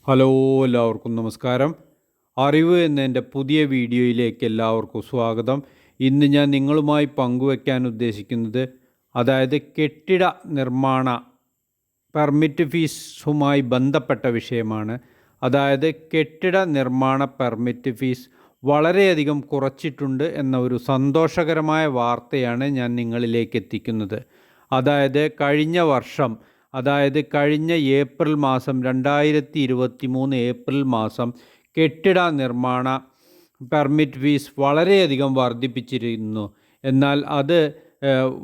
Hello, എല്ലാവർക്കും നമസ്കാരം. അറിവ് എന്നതിൻ്റെ പുതിയ വീഡിയോയിലേക്ക് എല്ലാവർക്കും സ്വാഗതം. ഇന്ന് ഞാൻ നിങ്ങളുമായി പങ്കുവയ്ക്കാൻ ഉദ്ദേശിക്കുന്നത് കെട്ടിട നിർമ്മാണ പെർമിറ്റ് ഫീസുമായി ബന്ധപ്പെട്ട വിഷയമാണ്. കെട്ടിട നിർമ്മാണ പെർമിറ്റ് ഫീസ് വളരെയധികം കുറച്ചിട്ടുണ്ട് എന്ന ഒരു സന്തോഷകരമായ വാർത്തയാണ് ഞാൻ നിങ്ങളിലേക്ക് എത്തിക്കുന്നത്. കഴിഞ്ഞ വർഷം കഴിഞ്ഞ ഏപ്രിൽ മാസം 2023 ഏപ്രിൽ മാസം കെട്ടിട നിർമ്മാണ പെർമിറ്റ് ഫീസ് വളരെയധികം വർദ്ധിപ്പിച്ചിരുന്നു. എന്നാൽ അത്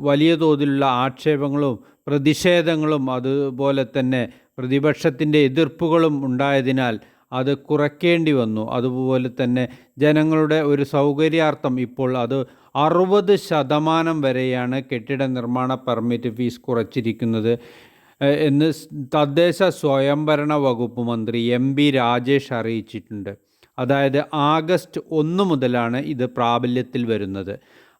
വലിയ തോതിലുള്ള ആക്ഷേപങ്ങളും പ്രതിഷേധങ്ങളും അതുപോലെ തന്നെ പ്രതിപക്ഷത്തിൻ്റെ എതിർപ്പുകളും ഉണ്ടായതിനാൽ അത് കുറയ്ക്കേണ്ടി വന്നു. അതുപോലെ തന്നെ ജനങ്ങളുടെ ഒരു സൗകര്യാർത്ഥം ഇപ്പോൾ അത് 60% വരെയാണ് കെട്ടിട നിർമ്മാണ പെർമിറ്റ് ഫീസ് കുറച്ചിരിക്കുന്നത് എന്ന് തദ്ദേശ സ്വയംഭരണ വകുപ്പ് മന്ത്രി MB രാജേഷ് അറിയിച്ചിട്ടുണ്ട്. ആഗസ്റ്റ് 1 മുതലാണ് ഇത് പ്രാബല്യത്തിൽ വരുന്നത്.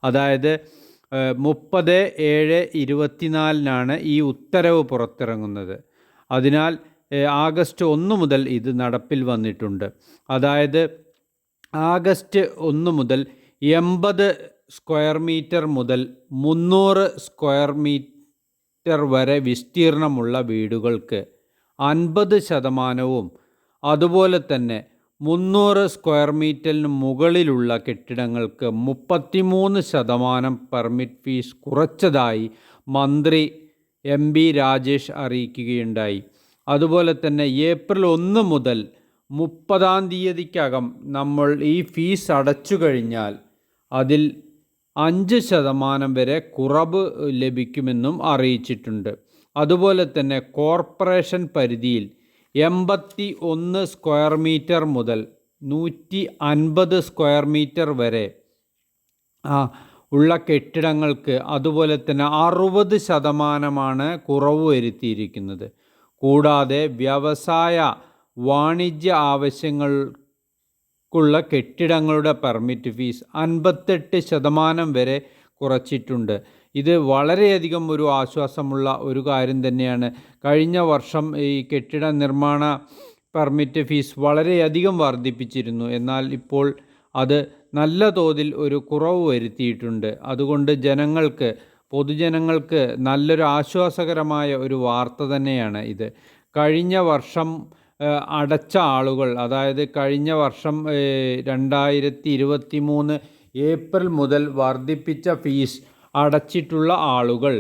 30/7/24 ഈ ഉത്തരവ് പുറത്തിറങ്ങുന്നത്. അതിനാൽ ആഗസ്റ്റ് 1 മുതൽ ഇത് നടപ്പിൽ വന്നിട്ടുണ്ട്. ആഗസ്റ്റ് 1 മുതൽ 80 സ്ക്വയർ മീറ്റർ മുതൽ 300 സ്ക്വയർ മീറ്റർ വരെ വിസ്തീർണമുള്ള വീടുകൾക്ക് 50%, അതുപോലെ തന്നെ 300 സ്ക്വയർ മീറ്ററിന് മുകളിലുള്ള കെട്ടിടങ്ങൾക്ക് 33% പെർമിറ്റ് ഫീസ് കുറച്ചതായി മന്ത്രി MB രാജേഷ് അറിയിക്കുകയുണ്ടായി. അതുപോലെ തന്നെ ഏപ്രിൽ 1 മുതൽ 30-ാം തീയതിക്കകം നമ്മൾ ഈ ഫീസ് അടച്ചു കഴിഞ്ഞാൽ അതിൽ 5% വരെ കുറവ് ലഭിക്കുമെന്നും അറിയിച്ചിട്ടുണ്ട്. അതുപോലെ തന്നെ കോർപ്പറേഷൻ പരിധിയിൽ 81 സ്ക്വയർ മീറ്റർ മുതൽ 150 സ്ക്വയർ മീറ്റർ വരെ ഉള്ള കെട്ടിടങ്ങൾക്ക് അതുപോലെ തന്നെ 60% കുറവ് വരുത്തിയിരിക്കുന്നത്. കൂടാതെ വ്യവസായ വാണിജ്യ ആവശ്യങ്ങൾക്കുള്ള കെട്ടിടങ്ങളുടെ പെർമിറ്റ് ഫീസ് 58% വരെ കുറച്ചിട്ടുണ്ട്. ഇത് വളരെയധികം ഒരു ആശ്വാസമുള്ള ഒരു കാര്യം തന്നെയാണ്. കഴിഞ്ഞ വർഷം ഈ കെട്ടിട നിർമ്മാണ പെർമിറ്റ് ഫീസ് വളരെയധികം വർദ്ധിപ്പിച്ചിരുന്നു. എന്നാൽ ഇപ്പോൾ അത് നല്ല തോതിൽ ഒരു കുറവ് വരുത്തിയിട്ടുണ്ട്. അതുകൊണ്ട് പൊതുജനങ്ങൾക്ക് നല്ലൊരു ആശ്വാസകരമായ ഒരു വാർത്ത തന്നെയാണ് ഇത്. കഴിഞ്ഞ വർഷം അടച്ച ആളുകൾ, കഴിഞ്ഞ വർഷം 2023 ഏപ്രിൽ മുതൽ വർദ്ധിപ്പിച്ച ഫീസ് അടച്ചിട്ടുള്ള ആളുകൾ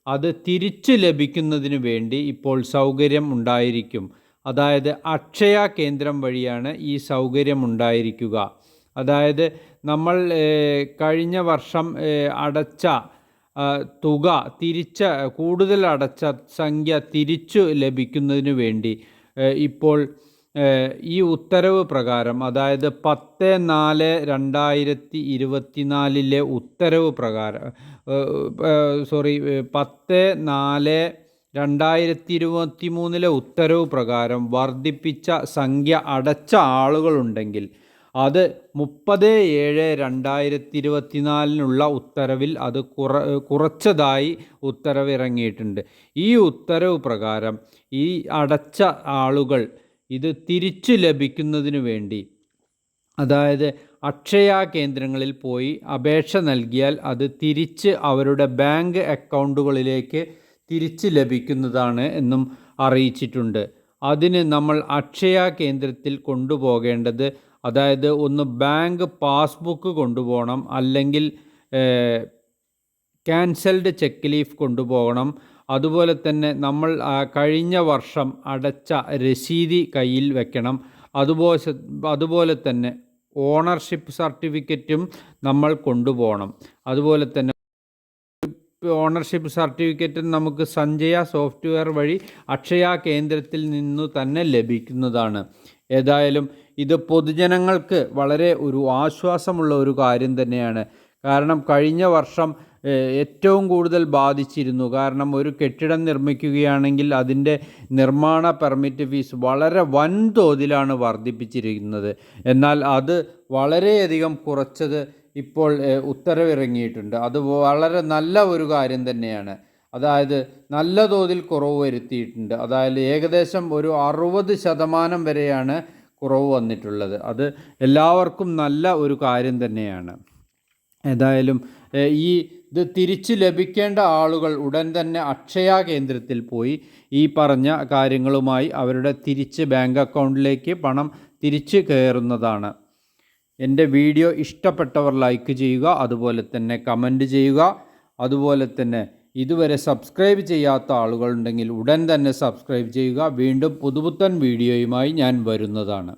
അത് തിരിച്ചു ലഭിക്കുന്നതിന് വേണ്ടി ഇപ്പോൾ സൗകര്യം ഉണ്ടായിരിക്കും. അക്ഷയ കേന്ദ്രം വഴിയാണ് ഈ സൗകര്യം ഉണ്ടായിരിക്കുക. നമ്മൾ കഴിഞ്ഞ വർഷം അടച്ച തുക കൂടുതൽ അടച്ച സംഖ്യ തിരിച്ചു ലഭിക്കുന്നതിന് വേണ്ടി ഇപ്പോൾ ഈ ഉത്തരവ് പ്രകാരം 10/4/2024 ഉത്തരവ് പ്രകാരം 10/4/2023 ഉത്തരവ് പ്രകാരം വർദ്ധിപ്പിച്ച സംഖ്യ അടച്ച ആളുകളുണ്ടെങ്കിൽ അത് 30/7/2024 ഉത്തരവിൽ അത് കുറച്ചതായി ഉത്തരവ് ഇറങ്ങിയിട്ടുണ്ട്. ഈ ഉത്തരവ് പ്രകാരം ഈ അടച്ച ആളുകൾ ഇത് തിരിച്ചു ലഭിക്കുന്നതിന് വേണ്ടി അക്ഷയ കേന്ദ്രങ്ങളിൽ പോയി അപേക്ഷ നൽകിയാൽ അത് തിരിച്ച് അവരുടെ ബാങ്ക് അക്കൗണ്ടുകളിലേക്ക് തിരിച്ച് ലഭിക്കുന്നതാണ് എന്നും അറിയിച്ചിട്ടുണ്ട്. അതിന് നമ്മൾ അക്ഷയ കേന്ദ്രത്തിൽ കൊണ്ടുപോകേണ്ടത് ഒന്ന് ബാങ്ക് പാസ്ബുക്ക് കൊണ്ടുപോകണം, അല്ലെങ്കിൽ ക്യാൻസൽഡ് ചെക്ക് ലീഫ് കൊണ്ടുപോകണം. അതുപോലെ തന്നെ നമ്മൾ കഴിഞ്ഞ വർഷം അടച്ച രസീതി കയ്യിൽ വെക്കണം. അതുപോലെ തന്നെ ഓണർഷിപ്പ് സർട്ടിഫിക്കറ്റും നമ്മൾ കൊണ്ടുപോകണം. അതുപോലെ തന്നെ ഓണർഷിപ്പ് സർട്ടിഫിക്കറ്റ് നമുക്ക് സഞ്ജയ സോഫ്റ്റ്വെയർ വഴി അക്ഷയ കേന്ദ്രത്തിൽ നിന്നു തന്നെ ലഭിക്കുന്നതാണ്. ഏതായാലും ഇത് പൊതുജനങ്ങൾക്ക് വളരെ ഒരു ആശ്വാസമുള്ള ഒരു കാര്യം തന്നെയാണ്. കാരണം കഴിഞ്ഞ വർഷം ഏറ്റവും കൂടുതൽ ബാധിച്ചിരുന്നു. കാരണം ഒരു കെട്ടിടം നിർമ്മിക്കുകയാണെങ്കിൽ അതിൻ്റെ നിർമ്മാണ പെർമിറ്റ് ഫീസ് വളരെ വൻതോതിലാണ് വർദ്ധിപ്പിച്ചിരിക്കുന്നത്. എന്നാൽ അത് വളരെയധികം കുറച്ചത് ഇപ്പോൾ ഉത്തരവിറങ്ങിയിട്ടുണ്ട്. അത് വളരെ നല്ല ഒരു കാര്യം തന്നെയാണ്. അതായത് നല്ല തോതിൽ കുറവ് വരുത്തിയിട്ടുണ്ട്. അതായത് ഏകദേശം ഒരു 60% വരെയാണ് കുറവ് വന്നിട്ടുള്ളത്. അത് എല്ലാവർക്കും നല്ല ഒരു കാര്യം തന്നെയാണ്. ഏതായാലും ഇത് തിരിച്ച് ലഭിക്കേണ്ട ആളുകൾ ഉടൻ തന്നെ അക്ഷയ കേന്ദ്രത്തിൽ പോയി ഈ പറഞ്ഞ കാര്യങ്ങളുമായി അവരുടെ തിരിച്ച് ബാങ്ക് അക്കൗണ്ടിലേക്ക് പണം തിരിച്ച് കയറുന്നതാണ്. എൻ്റെ വീഡിയോ ഇഷ്ടപ്പെട്ടവർ ലൈക്ക് ചെയ്യുക, അതുപോലെ തന്നെ കമൻറ്റ് ചെയ്യുക. അതുപോലെ തന്നെ ഇതുവരെ സബ്സ്ക്രൈബ് ചെയ്യാത്ത ആളുകളുണ്ടെങ്കിൽ ഉടൻ തന്നെ സബ്സ്ക്രൈബ് ചെയ്യുക. വീണ്ടും പുതുപുത്തൻ വീഡിയോയുമായി ഞാൻ വരുന്നതാണ്.